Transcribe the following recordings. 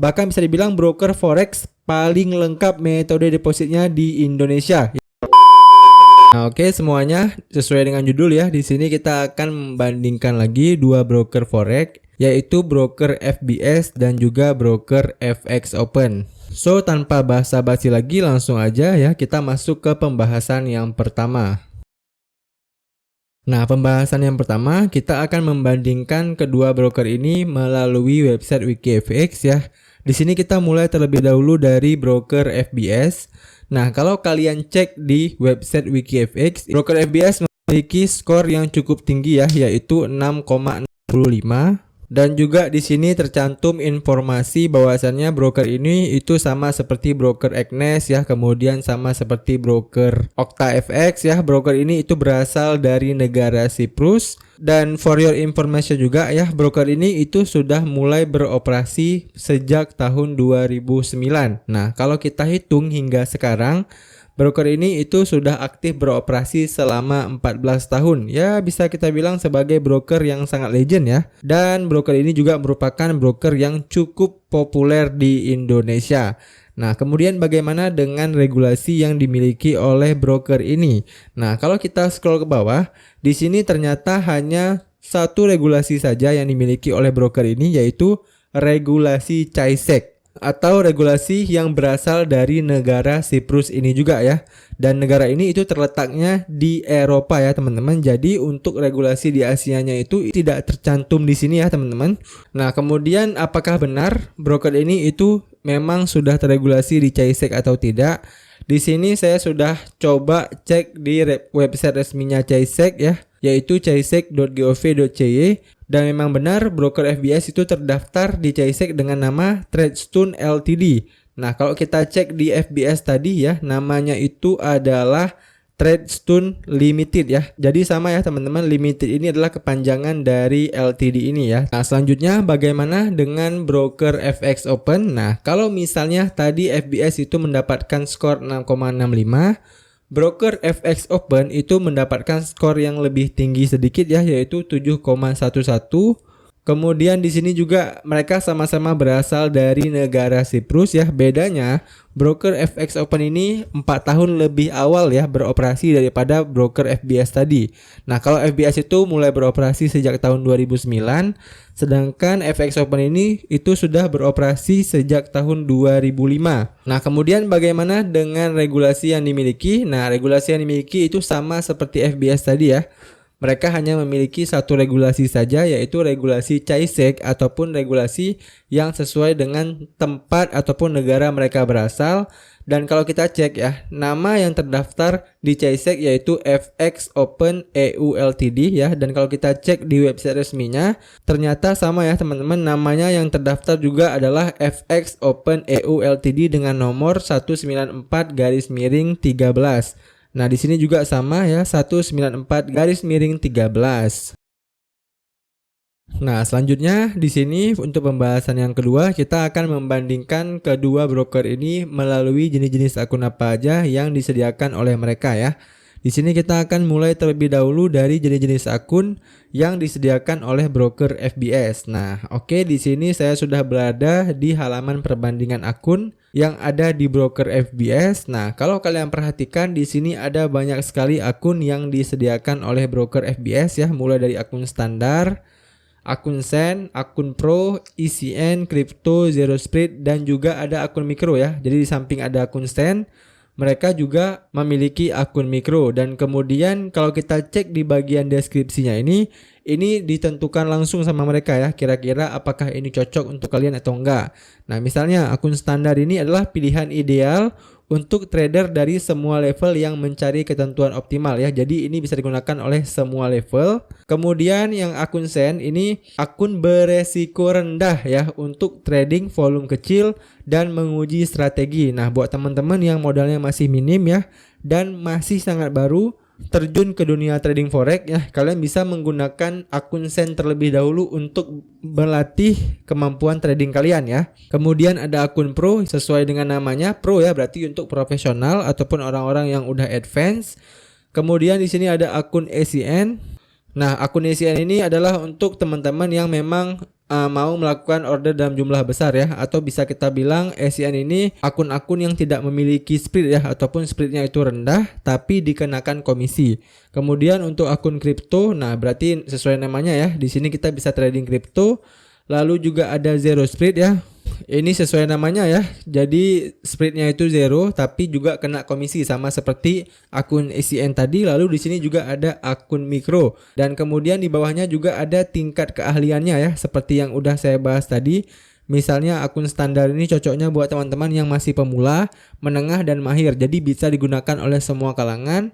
bahkan bisa dibilang broker forex paling lengkap metode depositnya di Indonesia. Nah, oke, semuanya sesuai dengan judul ya. Di sini kita akan membandingkan lagi dua broker forex, yaitu broker FBS dan juga broker FX Open. So, tanpa basa-basi lagi, langsung aja ya kita masuk ke pembahasan yang pertama. Nah, pembahasan yang pertama kita akan membandingkan kedua broker ini melalui website WikiFX ya. Di sini kita mulai terlebih dahulu dari broker FBS. Nah, kalau kalian cek di website WikiFX, broker FBS memiliki skor yang cukup tinggi ya, yaitu 6,65. Dan juga di sini tercantum informasi bahwasannya broker ini itu sama seperti broker Agnes ya, kemudian sama seperti broker OctaFX ya. Broker ini itu berasal dari negara Siprus. Dan for your information juga ya, broker ini itu sudah mulai beroperasi sejak tahun 2009. Nah, kalau kita hitung hingga sekarang, broker ini itu sudah aktif beroperasi selama 14 tahun. Ya, bisa kita bilang sebagai broker yang sangat legend ya. Dan broker ini juga merupakan broker yang cukup populer di Indonesia. Nah, kemudian bagaimana dengan regulasi yang dimiliki oleh broker ini? Nah, kalau kita scroll ke bawah, di sini ternyata hanya satu regulasi saja yang dimiliki oleh broker ini, yaitu regulasi CAISEC atau regulasi yang berasal dari negara Siprus ini juga ya. Dan negara ini itu terletaknya di Eropa ya teman-teman. Jadi untuk regulasi di Asianya itu tidak tercantum di sini ya teman-teman. Nah, kemudian apakah benar broker ini itu memang sudah terregulasi di CAISEC atau tidak? Di sini saya sudah coba cek di website resminya CAISEC ya, yaitu caisec.gov.cy. Dan memang benar broker FBS itu terdaftar di CAISEC dengan nama Tradestone Ltd. Nah, kalau kita cek di FBS tadi ya, namanya itu adalah Tradestone Limited ya. Jadi sama ya teman-teman, Limited ini adalah kepanjangan dari LTD ini ya. Nah, selanjutnya bagaimana dengan broker FX Open? Nah, kalau misalnya tadi FBS itu mendapatkan skor 6,65, broker FX Open itu mendapatkan skor yang lebih tinggi sedikit ya, yaitu 7,11. Kemudian di sini juga mereka sama-sama berasal dari negara Siprus ya. Bedanya broker FX Open ini 4 tahun lebih awal ya beroperasi daripada broker FBS tadi. Nah, kalau FBS itu mulai beroperasi sejak tahun 2009, sedangkan FX Open ini itu sudah beroperasi sejak tahun 2005. Nah, kemudian bagaimana dengan regulasi yang dimiliki? Nah, regulasi yang dimiliki itu sama seperti FBS tadi ya. Mereka hanya memiliki satu regulasi saja, yaitu regulasi CAISEC ataupun regulasi yang sesuai dengan tempat ataupun negara mereka berasal. Dan kalau kita cek ya, nama yang terdaftar di CAISEC yaitu FX Open EU Ltd ya. Dan kalau kita cek di website resminya, ternyata sama ya teman-teman, namanya yang terdaftar juga adalah FX Open EU Ltd dengan nomor 194-13. Nah, di sini juga sama ya, 194-13. Nah, selanjutnya di sini untuk pembahasan yang kedua, kita akan membandingkan kedua broker ini melalui jenis-jenis akun apa aja yang disediakan oleh mereka ya. Di sini kita akan mulai terlebih dahulu dari jenis-jenis akun yang disediakan oleh broker FBS. Nah, oke, di sini saya sudah berada di halaman perbandingan akun yang ada di broker FBS. Nah, kalau kalian perhatikan di sini ada banyak sekali akun yang disediakan oleh broker FBS ya, mulai dari akun standar, akun Sen, akun Pro, ECN, Crypto, Zero Split, dan juga ada akun mikro ya. Jadi di samping ada akun Sen, mereka juga memiliki akun mikro. Dan kemudian kalau kita cek di bagian deskripsinya ini ditentukan langsung sama mereka ya, kira-kira apakah ini cocok untuk kalian atau enggak. Nah, misalnya akun standar ini adalah pilihan ideal untuk trader dari semua level yang mencari ketentuan optimal ya. Jadi ini bisa digunakan oleh semua level. Kemudian yang akun Sen ini akun beresiko rendah ya, untuk trading volume kecil dan menguji strategi. Nah, buat teman-teman yang modalnya masih minim ya dan masih sangat baru terjun ke dunia trading forex ya, kalian bisa menggunakan akun Sen terlebih dahulu untuk berlatih kemampuan trading kalian ya. Kemudian ada akun Pro, sesuai dengan namanya Pro ya, berarti untuk profesional ataupun orang-orang yang udah advance. Kemudian di sini ada akun ECN. Nah, akun ECN ini adalah untuk teman-teman yang memang mau melakukan order dalam jumlah besar ya, atau bisa kita bilang SCN ini akun-akun yang tidak memiliki split ya, ataupun splitnya itu rendah tapi dikenakan komisi. Kemudian untuk akun kripto, nah berarti sesuai namanya ya, di sini kita bisa trading kripto. Lalu juga ada zero split ya. Ini sesuai namanya ya. Jadi splitnya itu zero tapi juga kena komisi sama seperti akun SCN tadi. Lalu di sini juga ada akun mikro dan kemudian di bawahnya juga ada tingkat keahliannya ya, seperti yang udah saya bahas tadi. Misalnya akun standar ini cocoknya buat teman-teman yang masih pemula, menengah dan mahir. Jadi bisa digunakan oleh semua kalangan.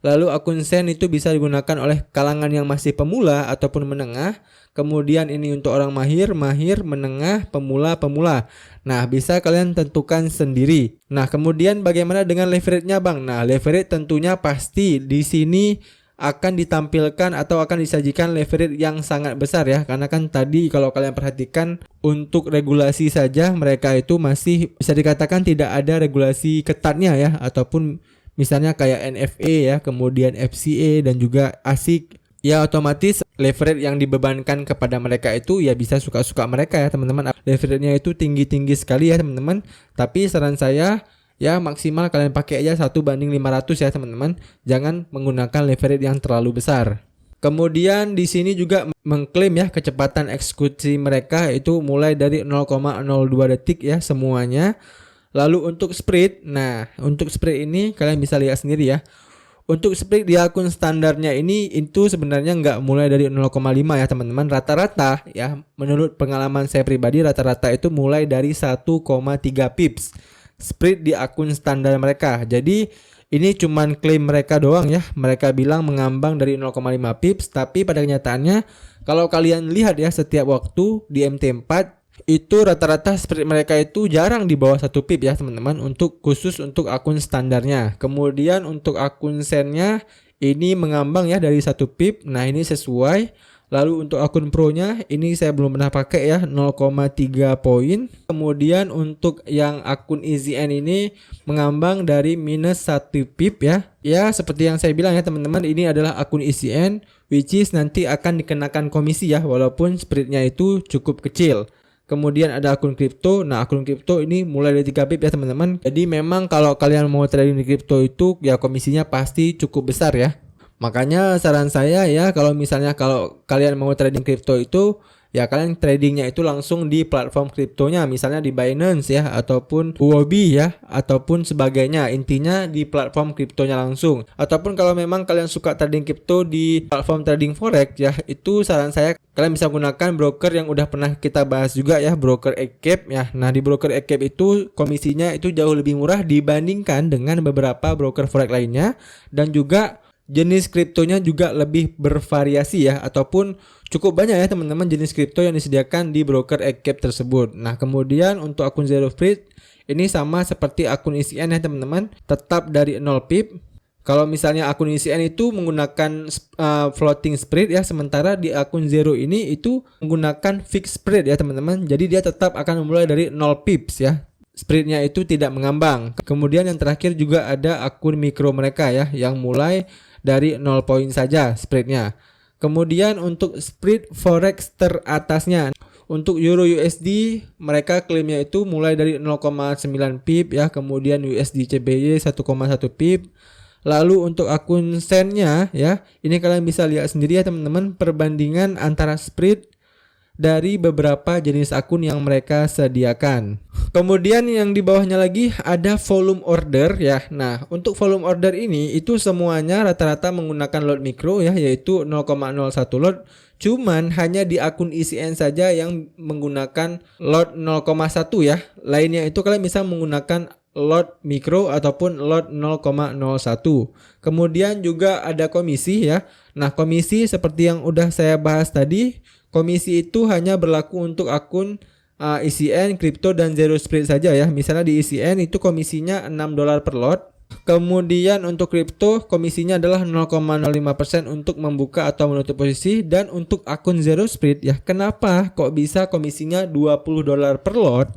Lalu akun Sen itu bisa digunakan oleh kalangan yang masih pemula ataupun menengah. Kemudian ini untuk orang mahir, menengah, pemula. Nah, bisa kalian tentukan sendiri. Nah, kemudian bagaimana dengan leverage-nya, Bang? Nah, leverage tentunya pasti di sini akan ditampilkan atau akan disajikan leverage yang sangat besar ya. Karena kan tadi kalau kalian perhatikan untuk regulasi saja mereka itu masih bisa dikatakan tidak ada regulasi ketatnya ya, ataupun misalnya kayak NFA ya, kemudian FCA dan juga ASIC. Ya otomatis leverage yang dibebankan kepada mereka itu ya bisa suka-suka mereka ya teman-teman. Leverage-nya itu tinggi-tinggi sekali ya teman-teman. Tapi saran saya ya maksimal kalian pakai aja 1:500 ya teman-teman. Jangan menggunakan leverage yang terlalu besar. Kemudian di sini juga mengklaim ya kecepatan eksekusi mereka itu mulai dari 0,02 detik ya semuanya. Lalu untuk spread, nah untuk spread ini kalian bisa lihat sendiri ya. Untuk split di akun standarnya ini itu sebenarnya nggak mulai dari 0,5 ya teman-teman. Rata-rata ya menurut pengalaman saya pribadi rata-rata itu mulai dari 1,3 pips split di akun standar mereka. Jadi ini cuman klaim mereka doang ya. Mereka bilang mengambang dari 0,5 pips, tapi pada kenyataannya kalau kalian lihat ya setiap waktu di MT4 itu rata-rata spread mereka itu jarang di bawah 1 pip ya teman-teman, untuk khusus untuk akun standarnya. Kemudian untuk akun sennya ini mengambang ya dari 1 pip. Nah ini sesuai. Lalu untuk akun pro-nya ini saya belum pernah pakai ya, 0,3 poin. Kemudian untuk yang akun EZN ini mengambang dari minus 1 pip ya. Ya seperti yang saya bilang ya teman-teman, ini adalah akun EZN which is nanti akan dikenakan komisi ya, walaupun spreadnya itu cukup kecil. Kemudian ada akun kripto. Nah akun kripto ini mulai dari 3 pip ya teman-teman. Jadi memang kalau kalian mau trading di kripto itu ya komisinya pasti cukup besar ya. Makanya saran saya ya, kalau misalnya kalau kalian mau trading kripto itu ya kalian tradingnya itu langsung di platform kriptonya, misalnya di Binance ya, ataupun Huobi ya, ataupun sebagainya. Intinya di platform kriptonya langsung. Ataupun kalau memang kalian suka trading kripto di platform trading forex ya, itu saran saya kalian bisa gunakan broker yang udah pernah kita bahas juga ya, broker Eggcap ya. Nah di broker Eggcap itu komisinya itu jauh lebih murah dibandingkan dengan beberapa broker forex lainnya, dan juga jenis kriptonya juga lebih bervariasi ya, ataupun cukup banyak ya teman-teman jenis kripto yang disediakan di broker Eggcap tersebut. Nah kemudian untuk akun zero split ini sama seperti akun ECN ya teman-teman, tetap dari 0 pip. Kalau misalnya akun ECN itu menggunakan floating spread ya, sementara di akun zero ini itu menggunakan fixed spread ya teman-teman. Jadi dia tetap akan memulai dari 0 pips ya. Spreadnya itu tidak mengambang. Kemudian yang terakhir juga ada akun mikro mereka ya, yang mulai dari 0 poin saja spreadnya. Kemudian untuk spread forex teratasnya, untuk Euro USD mereka klaimnya itu mulai dari 0,9 pip ya, kemudian USD CBY 1,1 pip. Lalu untuk akun sennya ya, ini kalian bisa lihat sendiri ya teman-teman perbandingan antara spread dari beberapa jenis akun yang mereka sediakan. Kemudian yang di bawahnya lagi ada volume order ya. Nah, untuk volume order ini itu semuanya rata-rata menggunakan lot mikro ya, yaitu 0,01 lot. Cuman hanya di akun ECN saja yang menggunakan lot 0,1 ya. Lainnya itu kalian bisa menggunakan lot mikro ataupun lot 0,01. Kemudian juga ada komisi ya. Nah, komisi seperti yang udah saya bahas tadi, komisi itu hanya berlaku untuk akun ECN, kripto dan zero spread saja ya. Misalnya di ECN itu komisinya $6 per lot. Kemudian untuk kripto komisinya adalah 0,05% untuk membuka atau menutup posisi, dan untuk akun zero spread ya, kenapa kok bisa komisinya $20 per lot?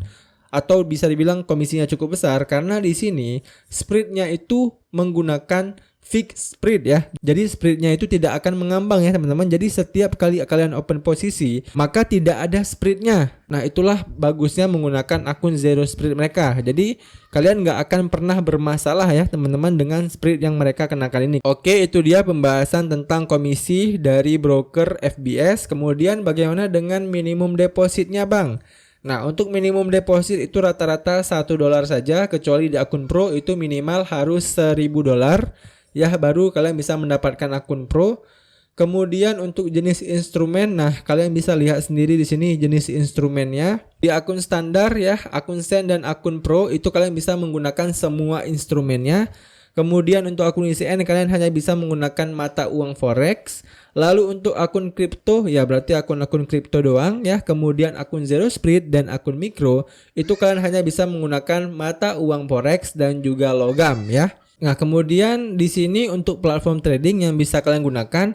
Atau bisa dibilang komisinya cukup besar karena di sini spreadnya itu menggunakan fixed spread ya. Jadi spreadnya itu tidak akan mengambang ya teman-teman. Jadi setiap kali kalian open posisi maka tidak ada spreadnya. Nah itulah bagusnya menggunakan akun zero spread mereka. Jadi kalian nggak akan pernah bermasalah ya teman-teman dengan spread yang mereka kenakan ini. Oke, itu dia pembahasan tentang komisi dari broker FBS. Kemudian bagaimana dengan minimum depositnya bang? Nah untuk minimum deposit itu rata-rata $1 saja, kecuali di akun pro itu minimal harus $1.000 ya, baru kalian bisa mendapatkan akun pro. Kemudian untuk jenis instrumen, nah kalian bisa lihat sendiri di sini jenis instrumennya. Di akun standar ya, akun Sen dan akun pro itu kalian bisa menggunakan semua instrumennya. Kemudian untuk akun ICN kalian hanya bisa menggunakan mata uang forex. Lalu untuk akun kripto ya berarti akun-akun kripto doang ya. Kemudian akun zero spread dan akun mikro itu kalian hanya bisa menggunakan mata uang forex dan juga logam ya. Nah, kemudian di sini untuk platform trading yang bisa kalian gunakan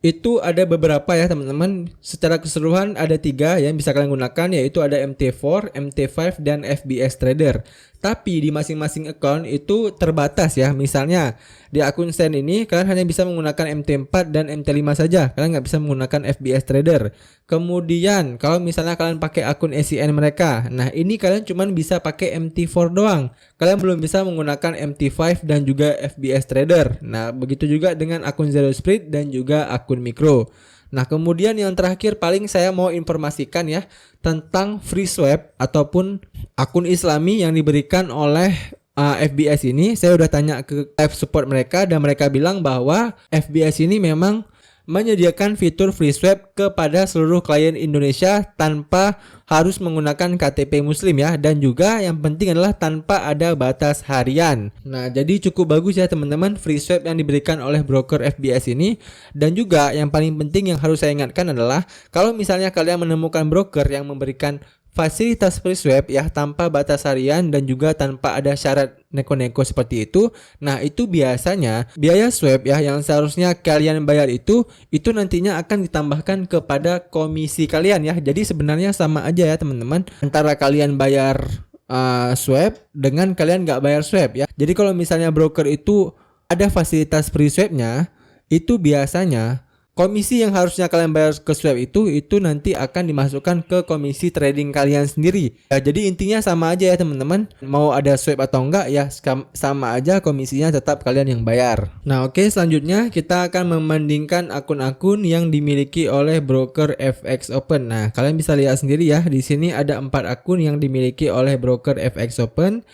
itu ada beberapa ya teman-teman. Secara keseluruhan ada 3 yang bisa kalian gunakan, yaitu ada MT4, MT5 dan FBS Trader. Tapi di masing-masing account itu terbatas ya. Misalnya di akun Sen ini kalian hanya bisa menggunakan MT4 dan MT5 saja. Kalian nggak bisa menggunakan FBS Trader. Kemudian kalau misalnya kalian pakai akun SCN mereka, nah ini kalian cuma bisa pakai MT4 doang. Kalian belum bisa menggunakan MT5 dan juga FBS Trader. Nah begitu juga dengan akun Zero Spread dan juga akun Mikro. Nah kemudian yang terakhir paling saya mau informasikan ya tentang free swap ataupun akun Islami yang diberikan oleh FBS ini. Saya udah tanya ke live support mereka dan mereka bilang bahwa FBS ini memang menyediakan fitur free swap kepada seluruh klien Indonesia tanpa harus menggunakan KTP Muslim ya, dan juga yang penting adalah tanpa ada batas harian. Nah jadi cukup bagus ya teman-teman free swap yang diberikan oleh broker FBS ini. Dan juga yang paling penting yang harus saya ingatkan adalah kalau misalnya kalian menemukan broker yang memberikan fasilitas free swap ya tanpa batas harian dan juga tanpa ada syarat neko-neko seperti itu, nah itu biasanya biaya swap ya yang seharusnya kalian bayar itu nantinya akan ditambahkan kepada komisi kalian ya. Jadi sebenarnya sama aja ya teman-teman antara kalian bayar swap dengan kalian nggak bayar swap ya. Jadi kalau misalnya broker itu ada fasilitas free swapnya, itu biasanya komisi yang harusnya kalian bayar ke swap itu nanti akan dimasukkan ke komisi trading kalian sendiri. Ya, jadi intinya sama aja ya teman-teman. Mau ada swap atau enggak ya sama aja, komisinya tetap kalian yang bayar. Nah oke, selanjutnya kita akan membandingkan akun-akun yang dimiliki oleh broker FX Open. Nah kalian bisa lihat sendiri ya, di sini ada 4 akun yang dimiliki oleh broker FX Open,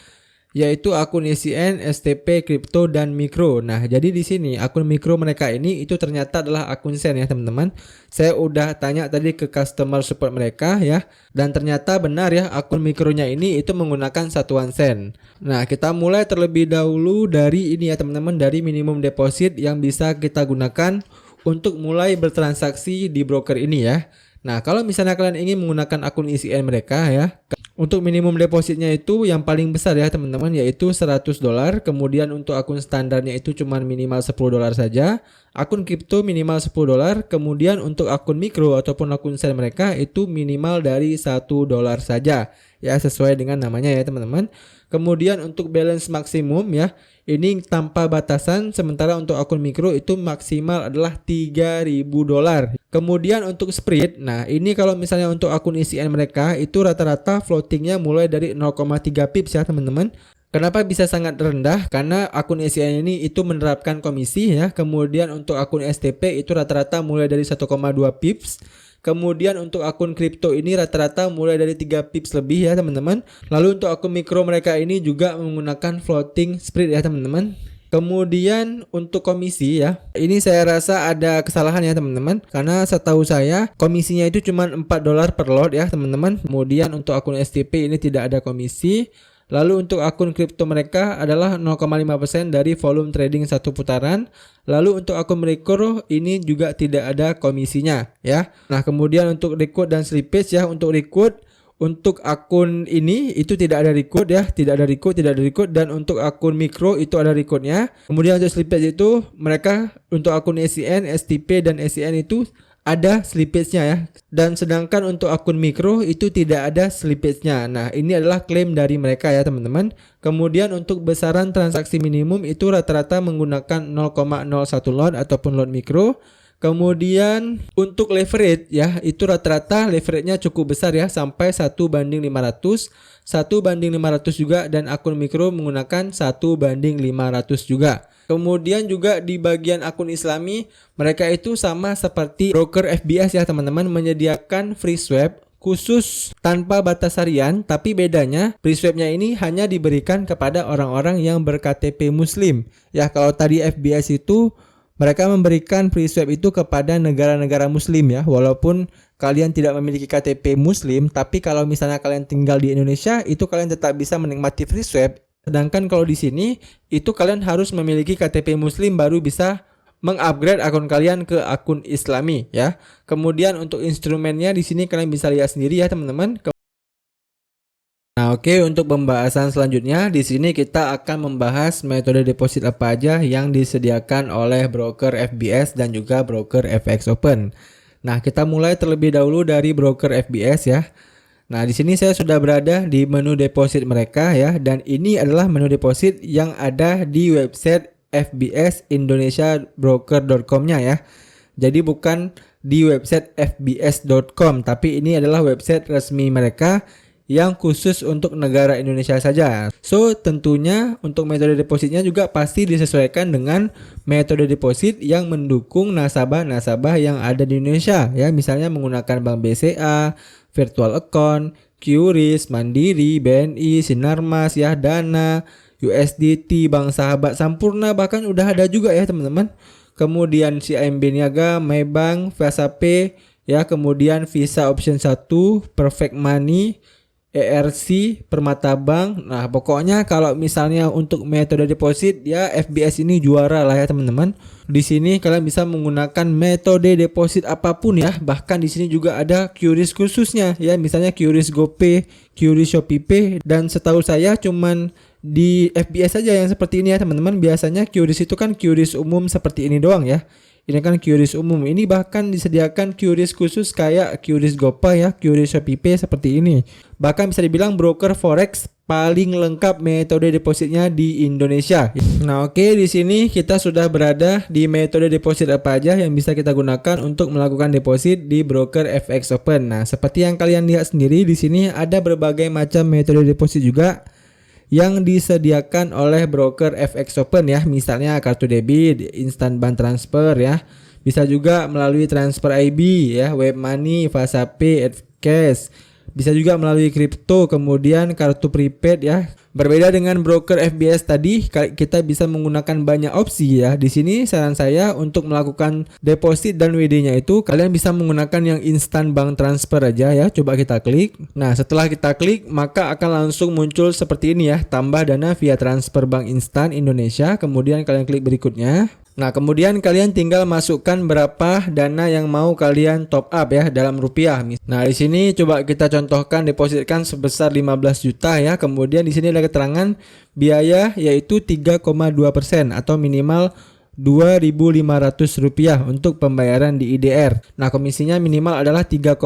yaitu akun SCN, STP, Kripto, dan Mikro. Nah, jadi di sini akun Mikro mereka ini itu ternyata adalah akun Sen ya teman-teman. Saya udah tanya tadi ke customer support mereka ya, dan ternyata benar ya akun Mikronya ini itu menggunakan satuan Sen. Nah, kita mulai terlebih dahulu dari ini ya teman-teman, dari minimum deposit yang bisa kita gunakan untuk mulai bertransaksi di broker ini ya. Nah, kalau misalnya kalian ingin menggunakan akun ICN mereka ya, untuk minimum depositnya itu yang paling besar ya teman-teman, yaitu $100. Kemudian untuk akun standarnya itu cuma minimal $10 saja. Akun kripto minimal $10. Kemudian untuk akun mikro ataupun akun Sen mereka itu minimal dari $1 saja. Ya sesuai dengan namanya ya teman-teman. Kemudian untuk balance maksimum ya, ini tanpa batasan, sementara untuk akun mikro itu maksimal adalah $3.000. Kemudian untuk spread, nah ini kalau misalnya untuk akun ICN mereka itu rata-rata floatingnya mulai dari 0,3 pips ya teman-teman. Kenapa bisa sangat rendah? Karena akun ICN ini itu menerapkan komisi ya. Kemudian untuk akun STP itu rata-rata mulai dari 1,2 pips. Kemudian untuk akun kripto ini rata-rata mulai dari 3 pips lebih ya teman-teman. Lalu untuk akun mikro mereka ini juga menggunakan floating spread ya teman-teman. Kemudian untuk komisi ya, ini saya rasa ada kesalahan ya teman-teman, karena setahu saya komisinya itu cuma $4 per lot ya teman-teman. Kemudian untuk akun STP ini tidak ada komisi. Lalu untuk akun kripto mereka adalah 0,5% dari volume trading satu putaran. Lalu untuk akun Mikro ini juga tidak ada komisinya ya. Nah kemudian untuk record dan slippage ya, untuk record untuk akun ini itu tidak ada record ya, tidak ada record, dan untuk akun Mikro itu ada recordnya. Kemudian untuk slippage itu mereka untuk akun SCN, STP dan SCN itu ada slippage-nya ya. Dan sedangkan untuk akun mikro itu tidak ada slippage-nya. Nah, ini adalah klaim dari mereka ya teman-teman. Kemudian untuk besaran transaksi minimum itu rata-rata menggunakan 0,01 lot ataupun lot mikro. Kemudian untuk leverage ya, itu rata-rata leverage-nya cukup besar ya, sampai 1:500, 1:500 juga, dan akun mikro menggunakan 1:500 juga. Kemudian juga di bagian akun Islami, mereka itu sama seperti broker FBS ya teman-teman, menyediakan free swap khusus tanpa batas harian, tapi bedanya free swap-nya ini hanya diberikan kepada orang-orang yang berKTP Muslim. Ya, kalau tadi FBS itu mereka memberikan free swap itu kepada negara-negara Muslim ya, walaupun kalian tidak memiliki KTP Muslim, tapi kalau misalnya kalian tinggal di Indonesia, itu kalian tetap bisa menikmati free swap. Sedangkan kalau di sini itu kalian harus memiliki KTP Muslim baru bisa mengupgrade akun kalian ke akun Islami ya. Kemudian untuk instrumennya di sini kalian bisa lihat sendiri ya teman-teman. Nah, oke, untuk pembahasan selanjutnya di sini kita akan membahas metode deposit apa aja yang disediakan oleh broker FBS dan juga broker FX Open. Nah, kita mulai terlebih dahulu dari broker FBS ya. Nah, di sini saya sudah berada di menu deposit mereka ya, dan ini adalah menu deposit yang ada di website fbsindonesiabroker.com-nya ya. Jadi bukan di website fbs.com, tapi ini adalah website resmi mereka yang khusus untuk negara Indonesia saja. So, tentunya untuk metode depositnya juga pasti disesuaikan dengan metode deposit yang mendukung nasabah-nasabah yang ada di Indonesia ya, misalnya menggunakan Bank BCA, virtual account, QRIS, Mandiri, BNI, Sinarmas ya, Dana, USDT, Bank Sahabat, Sampurna, bahkan udah ada juga ya teman-teman. Kemudian CIMB Niaga, Maybank, VasaPay ya, kemudian Visa Option 1, Perfect Money, ERC, Permata Bank. Nah, pokoknya kalau misalnya untuk metode deposit ya, FBS ini juara lah ya teman-teman. Di sini kalian bisa menggunakan metode deposit apapun ya. Bahkan di sini juga ada QRIS khususnya ya, misalnya QRIS GoPay, QRIS ShopeePay, dan setahu saya cuman di FBS saja yang seperti ini ya teman-teman. Biasanya QRIS itu kan QRIS umum seperti ini doang ya. Ini kan QRIS umum. Ini bahkan disediakan QRIS khusus kayak QRIS GoPay ya, QRIS ShopeePay seperti ini. Bahkan bisa dibilang broker forex paling lengkap metode depositnya di Indonesia. Nah, oke, di sini kita sudah berada di metode deposit apa aja yang bisa kita gunakan untuk melakukan deposit di broker FX Open. Nah, seperti yang kalian lihat sendiri di sini ada berbagai macam metode deposit juga yang disediakan oleh broker FX Open ya, misalnya kartu debit, instant bank transfer ya, bisa juga melalui transfer IB ya, web money, VasaPay, Cash, bisa juga melalui kripto, kemudian kartu prepaid ya. Berbeda dengan broker FBS tadi, kita bisa menggunakan banyak opsi ya. Di sini saran saya untuk melakukan deposit dan WD-nya itu kalian bisa menggunakan yang instant bank transfer aja ya. Coba kita klik. Nah, setelah kita klik maka akan langsung muncul seperti ini ya, tambah dana via transfer bank instan Indonesia. Kemudian kalian klik berikutnya. Nah, kemudian kalian tinggal masukkan berapa dana yang mau kalian top up ya dalam rupiah. Nah, di sini coba kita contohkan depositkan sebesar 15 juta ya. Kemudian di sini ada keterangan biaya yaitu 3,2% atau minimal Rp2.500 untuk pembayaran di IDR. Nah, komisinya minimal adalah 3,2%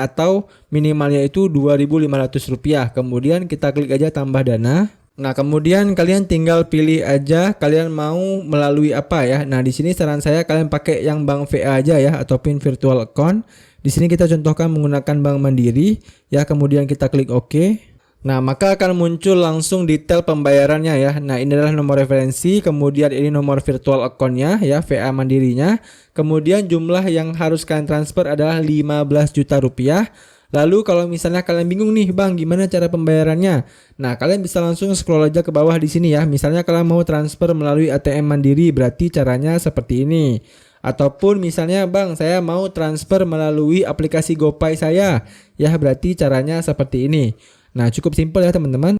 atau minimalnya itu Rp2.500. Kemudian kita klik aja tambah dana. Nah, kemudian kalian tinggal pilih aja kalian mau melalui apa ya. Nah, di sini saran saya kalian pakai yang Bank VA aja ya, ataupun virtual account. Di sini kita contohkan menggunakan Bank Mandiri ya, kemudian kita klik OK. Nah, maka akan muncul langsung detail pembayarannya ya. Nah, ini adalah nomor referensi, kemudian ini nomor virtual account-nya ya, VA Mandirinya. Kemudian jumlah yang harus kalian transfer adalah 15 juta rupiah. Lalu kalau misalnya kalian bingung nih, Bang, gimana cara pembayarannya? Nah, kalian bisa langsung scroll aja ke bawah di sini ya. Misalnya kalian mau transfer melalui ATM Mandiri, berarti caranya seperti ini. Ataupun misalnya, Bang, saya mau transfer melalui aplikasi GoPay saya. Ya, berarti caranya seperti ini. Nah, cukup simpel ya, teman-teman.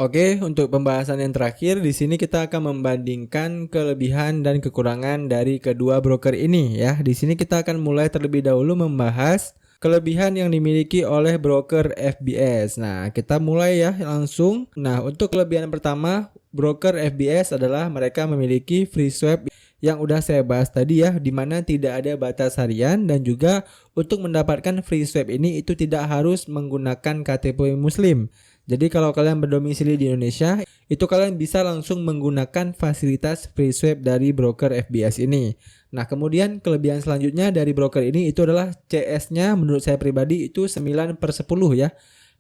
Oke, untuk pembahasan yang terakhir di sini kita akan membandingkan kelebihan dan kekurangan dari kedua broker ini ya. Di sini kita akan mulai terlebih dahulu membahas kelebihan yang dimiliki oleh broker FBS. Nah, kita mulai ya langsung. Nah, untuk kelebihan pertama, broker FBS adalah mereka memiliki free swap yang udah saya bahas tadi ya, dimana tidak ada batas harian dan juga untuk mendapatkan free swap ini itu tidak harus menggunakan KTP Muslim. Jadi kalau kalian berdomisili di Indonesia, itu kalian bisa langsung menggunakan fasilitas free swap dari broker FBS ini. Nah, kemudian kelebihan selanjutnya dari broker ini itu adalah CS-nya menurut saya pribadi itu 9/10 ya.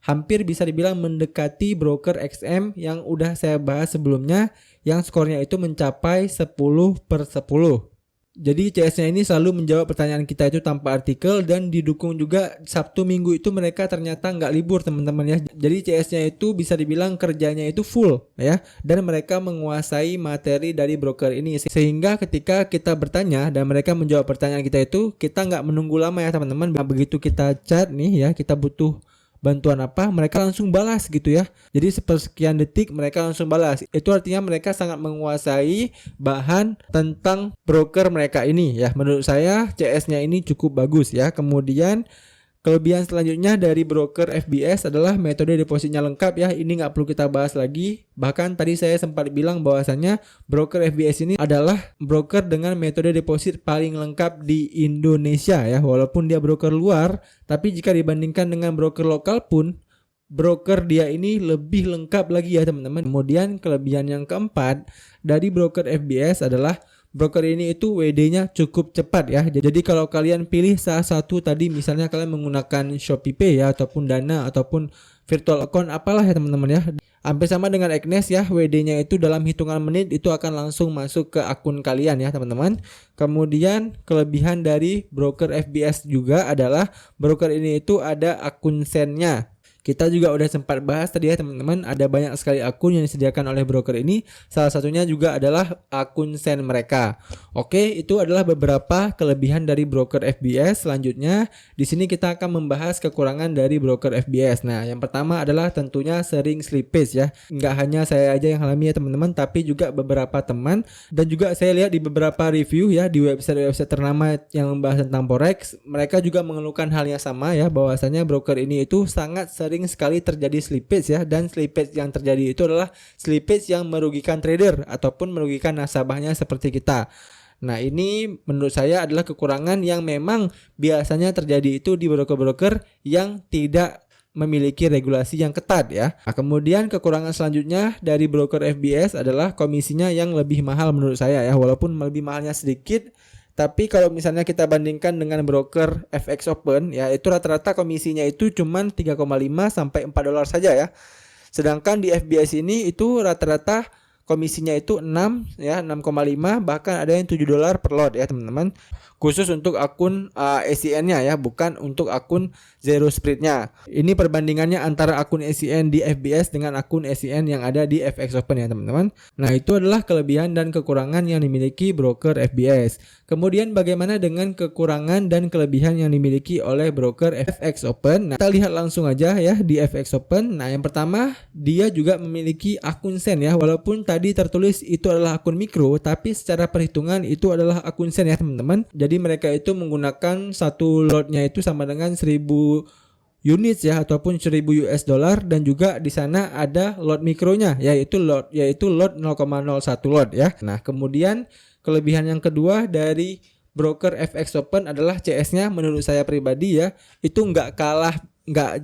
Hampir bisa dibilang mendekati broker XM yang udah saya bahas sebelumnya yang skornya itu mencapai 10/10. Jadi CS-nya ini selalu menjawab pertanyaan kita itu tanpa artikel dan didukung juga Sabtu Minggu itu mereka ternyata nggak libur teman-teman ya. Jadi CS-nya itu bisa dibilang kerjanya itu full ya, dan mereka menguasai materi dari broker ini sehingga ketika kita bertanya dan mereka menjawab pertanyaan kita itu kita nggak menunggu lama ya teman-teman. Begitu kita chat nih ya, kita butuh bantuan apa, mereka langsung balas gitu ya. Jadi sepersekian detik mereka langsung balas. Itu artinya mereka sangat menguasai bahan tentang broker mereka ini ya. Menurut saya CS-nya ini cukup bagus ya. Kemudian kelebihan selanjutnya dari broker FBS adalah metode depositnya lengkap ya. Ini nggak perlu kita bahas lagi. Bahkan tadi saya sempat bilang bahwasannya broker FBS ini adalah broker dengan metode deposit paling lengkap di Indonesia ya. Walaupun dia broker luar, tapi jika dibandingkan dengan broker lokal pun, broker dia ini lebih lengkap lagi ya teman-teman. Kemudian kelebihan yang keempat dari broker FBS adalah broker ini itu WD-nya cukup cepat ya. Jadi kalau kalian pilih salah satu tadi, misalnya kalian menggunakan ShopeePay ya, ataupun Dana, ataupun virtual account apalah ya teman-teman ya. Hampir sama dengan Agnes ya, WD-nya itu dalam hitungan menit itu akan langsung masuk ke akun kalian ya teman-teman. Kemudian kelebihan dari broker FBS juga adalah broker ini itu ada akun SEN-nya. Kita juga udah sempat bahas tadi ya teman-teman, ada banyak sekali akun yang disediakan oleh broker ini. Salah satunya juga adalah akun SEN mereka. Oke, itu adalah beberapa kelebihan dari broker FBS. Selanjutnya, di sini kita akan membahas kekurangan dari broker FBS. Nah, yang pertama adalah tentunya sering slippage ya. Nggak hanya saya aja yang alami ya teman-teman, tapi juga beberapa teman dan juga saya lihat di beberapa review ya di website-website ternama yang membahas tentang forex, mereka juga mengeluhkan hal yang sama ya, bahwasanya broker ini itu sangat sering sekali terjadi slippage ya, dan slippage yang terjadi itu adalah slippage yang merugikan trader ataupun merugikan nasabahnya seperti kita. Nah, ini menurut saya adalah kekurangan yang memang biasanya terjadi itu di broker-broker yang tidak memiliki regulasi yang ketat ya. Nah, kemudian kekurangan selanjutnya dari broker FBS adalah komisinya yang lebih mahal menurut saya ya, walaupun lebih mahalnya sedikit. Tapi kalau misalnya kita bandingkan dengan broker FX Open ya, itu rata-rata komisinya itu cuman 3,5 sampai 4 dolar saja ya. Sedangkan di FBS ini itu rata-rata komisinya itu 6 ya, 6,5, bahkan ada yang 7 dolar per lot ya teman-teman. Khusus untuk akun ACN-nya ya, bukan untuk akun Zero Spread-nya. Ini perbandingannya antara akun ACN di FBS dengan akun ACN yang ada di FX Open ya teman-teman. Nah, itu adalah kelebihan dan kekurangan yang dimiliki broker FBS. Kemudian bagaimana dengan kekurangan dan kelebihan yang dimiliki oleh broker FX Open? Nah, kita lihat langsung aja ya di FX Open. Nah, yang pertama, dia juga memiliki akun SEN ya. Walaupun tadi tertulis itu adalah akun mikro, tapi secara perhitungan itu adalah akun SEN ya teman-teman. Jadi mereka itu menggunakan satu lotnya itu sama dengan 1000 units ya, ataupun 1000 US dollar, dan juga di sana ada lot mikronya yaitu lot 0,01 lot ya. Nah, kemudian kelebihan yang kedua dari broker FX Open adalah CS-nya menurut saya pribadi ya, itu nggak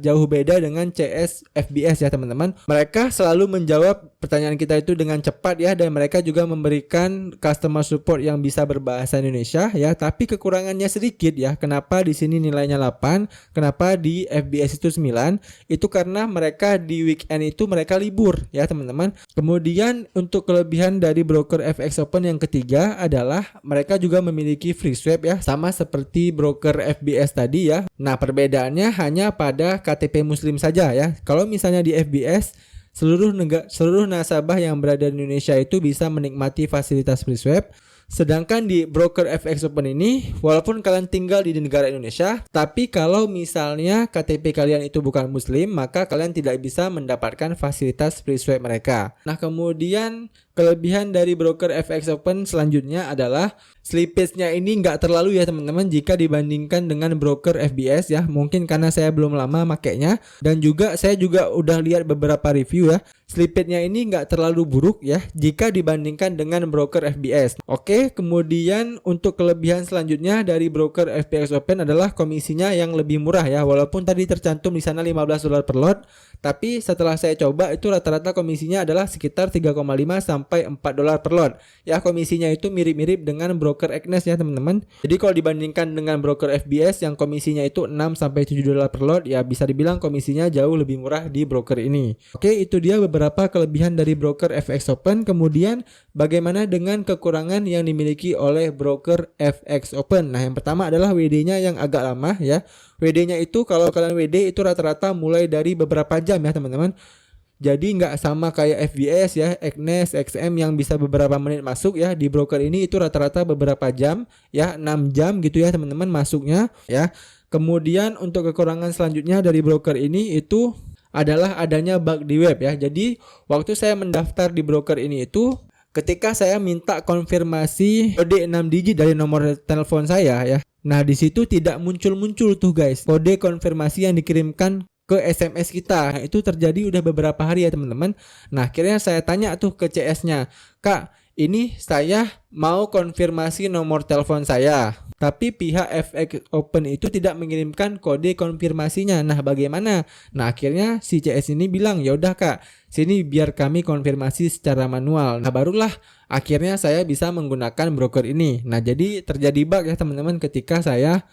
jauh beda dengan CS FBS ya teman-teman. Mereka selalu menjawab pertanyaan kita itu dengan cepat ya, dan mereka juga memberikan customer support yang bisa berbahasa Indonesia ya. Tapi kekurangannya sedikit ya. Kenapa di sini nilainya 8? Kenapa di FBS itu 9? Itu karena mereka di weekend itu mereka libur ya teman-teman. Kemudian untuk kelebihan dari broker FX Open yang ketiga adalah mereka juga memiliki free swap ya, sama seperti broker FBS tadi ya. Nah, perbedaannya hanya pada KTP Muslim saja ya. Kalau misalnya di FBS, seluruh nasabah yang berada di Indonesia itu bisa menikmati fasilitas free swap. Sedangkan di broker FX Open ini, walaupun kalian tinggal di negara Indonesia, tapi kalau misalnya KTP kalian itu bukan Muslim, maka kalian tidak bisa mendapatkan fasilitas free swap mereka. Nah, kemudian Kelebihan dari broker FX Open selanjutnya adalah slippage-nya ini nggak terlalu ya teman-teman jika dibandingkan dengan broker FBS ya. Mungkin karena saya belum lama makainya dan juga saya juga udah lihat beberapa review ya. Slippage-nya ini nggak terlalu buruk ya jika dibandingkan dengan broker FBS. Oke, kemudian untuk kelebihan selanjutnya dari broker FX Open adalah komisinya yang lebih murah ya. Walaupun tadi tercantum di sana $15 per lot, tapi setelah saya coba itu rata-rata komisinya adalah sekitar 3,5 sampai $4 per lot. Ya, komisinya itu mirip-mirip dengan broker Agnes ya teman-teman. Jadi kalau dibandingkan dengan broker FBS yang komisinya itu 6 sampai $7 per lot, ya bisa dibilang komisinya jauh lebih murah di broker ini. Oke, itu dia beberapa kelebihan dari broker FX Open. Kemudian bagaimana dengan kekurangan yang dimiliki oleh broker FX Open? Nah, yang pertama adalah WD-nya yang agak lama ya. WD-nya itu kalau kalian WD itu rata-rata mulai dari beberapa jam ya teman-teman. Jadi nggak sama kayak FBS ya, Agnes, XM yang bisa beberapa menit masuk ya. Di broker ini itu rata-rata beberapa jam ya, 6 jam gitu ya teman-teman masuknya ya. Kemudian untuk kekurangan selanjutnya dari broker ini itu adalah adanya bug di web ya. Jadi waktu saya mendaftar di broker ini itu ketika saya minta konfirmasi kode 6 digit dari nomor telepon saya ya. Nah, di situ tidak muncul-muncul tuh guys kode konfirmasi yang dikirimkan ke SMS kita. Nah, itu terjadi udah beberapa hari ya teman-teman. Nah, akhirnya saya tanya tuh ke CS-nya, "Kak, ini saya mau konfirmasi nomor telepon saya, tapi pihak FX Open itu tidak mengirimkan kode konfirmasinya. Nah, bagaimana?" Nah, akhirnya si CS ini bilang, "Ya udah Kak, sini biar kami konfirmasi secara manual." Nah, barulah akhirnya saya bisa menggunakan broker ini. Nah, jadi terjadi bug ya teman-teman ketika saya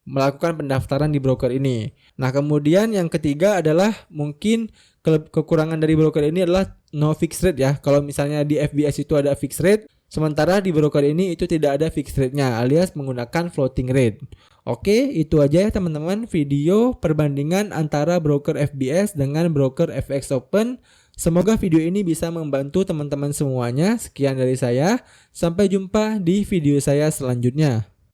melakukan pendaftaran di broker ini. Nah, kemudian yang ketiga adalah mungkin kekurangan dari broker ini adalah no fixed rate ya. Kalau misalnya di FBS itu ada fixed rate, sementara di broker ini itu tidak ada fixed rate-nya alias menggunakan floating rate. Oke, itu aja ya teman-teman video perbandingan antara broker FBS dengan broker FX Open. Semoga video ini bisa membantu teman-teman semuanya. Sekian dari saya. Sampai jumpa di video saya selanjutnya.